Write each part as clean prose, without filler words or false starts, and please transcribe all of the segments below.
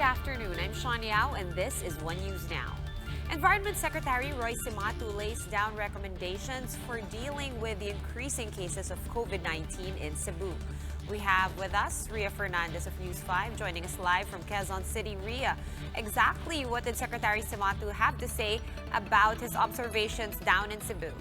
Good afternoon. I'm Sean Yao, and this is One News Now. Environment Secretary Roy Cimatu lays down recommendations for dealing with the increasing cases of COVID-19 in Cebu. We have with us Ria Fernandez of News 5 joining us live from Quezon City. Ria, exactly what did Secretary Cimatu have to say about his observations down in Cebu?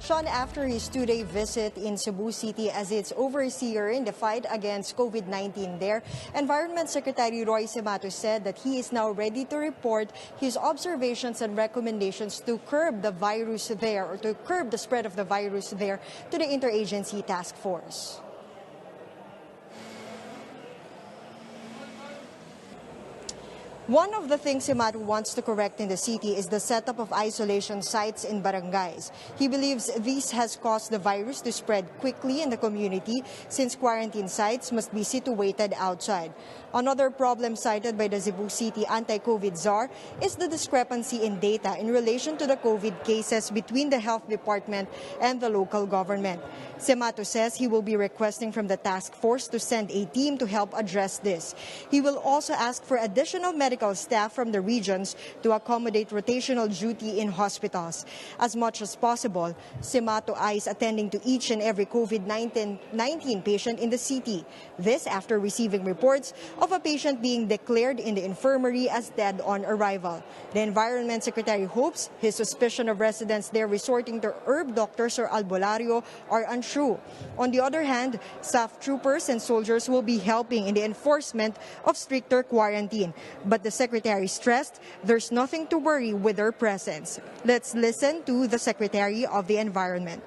Sean, after his two-day visit in Cebu City as its overseer in the fight against COVID-19 there, Environment Secretary Roy Cimatu said that he is now ready to report his observations and recommendations to curb the virus there, or to curb the spread of the virus there, to the Interagency Task Force. One of the things Cimatu wants to correct in the city is the setup of isolation sites in barangays. He believes this has caused the virus to spread quickly in the community since quarantine sites must be situated outside. Another problem cited by the Cebu City anti-COVID czar is the discrepancy in data in relation to the COVID cases between the health department and the local government. Cimatu says he will be requesting from the task force to send a team to help address this. He will also ask for additional medical staff from the regions to accommodate rotational duty in hospitals. As much as possible, Cimatu eyes attending to each and every COVID-19 patient in the city. This after receiving reports of a patient being declared in the infirmary as dead on arrival. The Environment Secretary hopes his suspicion of residents there resorting to herb doctors or albularyo are untrue. On the other hand, staff troopers and soldiers will be helping in the enforcement of stricter quarantine. But the Secretary stressed there's nothing to worry with their presence. Let's listen to the Secretary of the Environment.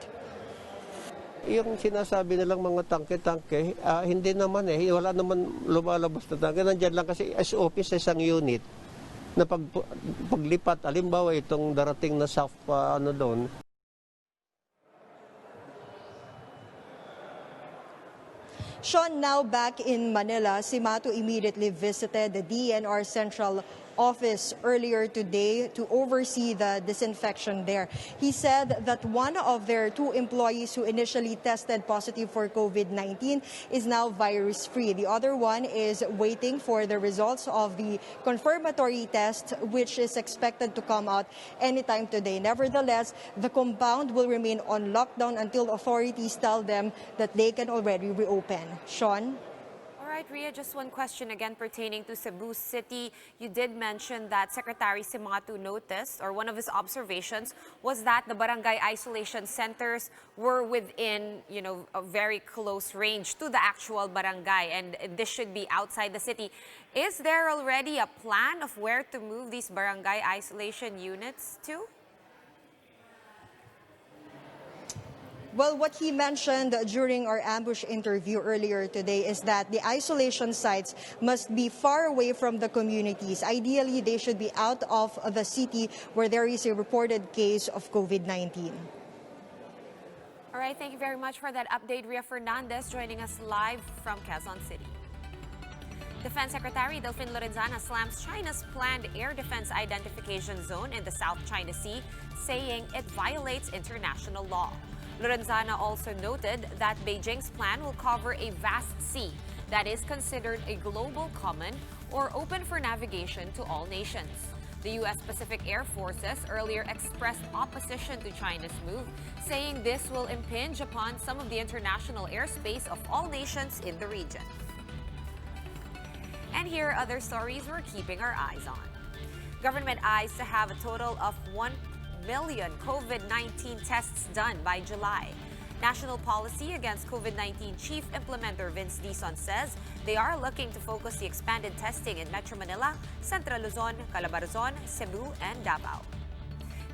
Yung sinasabi nilang mga tangke-tangke, hindi naman wala naman lumalabas na tangke. Nandiyan lang kasi SOP sa isang unit na paglipat, alimbawa itong darating na south doon. Sean, now back in Manila, Cimatu immediately visited the DNR Central Office earlier today to oversee the disinfection there. He said that one of their two employees who initially tested positive for COVID-19 is now virus-free. The other one is waiting for the results of the confirmatory test, which is expected to come out anytime today. Nevertheless, the compound will remain on lockdown until authorities tell them that they can already reopen. Sean? All right, Ria, just one question again pertaining to Cebu City. You did mention that Secretary Cimatu noticed, or one of his observations, was that the barangay isolation centers were within, a very close range to the actual barangay, and this should be outside the city. Is there already a plan of where to move these barangay isolation units to? Well, what he mentioned during our ambush interview earlier today is that the isolation sites must be far away from the communities. Ideally, they should be out of the city where there is a reported case of COVID-19. All right, thank you very much for that update. Ria Fernandez joining us live from Quezon City. Defense Secretary Lorenzana slams China's planned air defense identification zone in the South China Sea, saying it violates international law. Lorenzana also noted that Beijing's plan will cover a vast sea that is considered a global common or open for navigation to all nations. The U.S. Pacific Air Forces earlier expressed opposition to China's move, saying this will impinge upon some of the international airspace of all nations in the region. And here are other stories we're keeping our eyes on. Government eyes to have a total of 1 million COVID-19 tests done by July. National Policy Against COVID-19 Chief Implementer Vince Dizon says they are looking to focus the expanded testing in Metro Manila, Central Luzon, Calabarzon, Cebu, and Davao.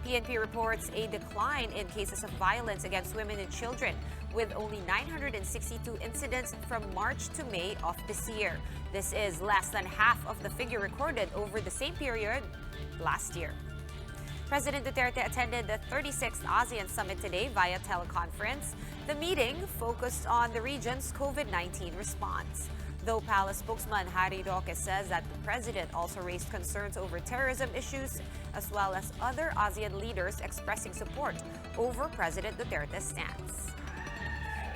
PNP reports a decline in cases of violence against women and children, with only 962 incidents from March to May of this year. This is less than half of the figure recorded over the same period last year. President Duterte attended the 36th ASEAN Summit today via teleconference. The meeting focused on the region's COVID-19 response. Though Palace spokesman Harry Roque says that the president also raised concerns over terrorism issues, as well as other ASEAN leaders expressing support over President Duterte's stance.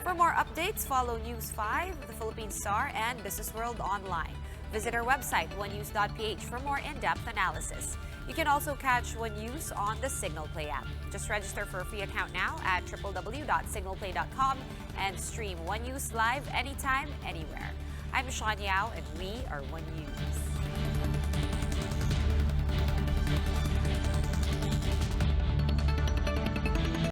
For more updates, follow News 5, The Philippine Star, and Business World online. Visit our website, onenews.ph, for more in-depth analysis. You can also catch One News on the Signal Play app. Just register for a free account now at www.signalplay.com and stream One News live anytime, anywhere. I'm Sean Yao, and we are One News.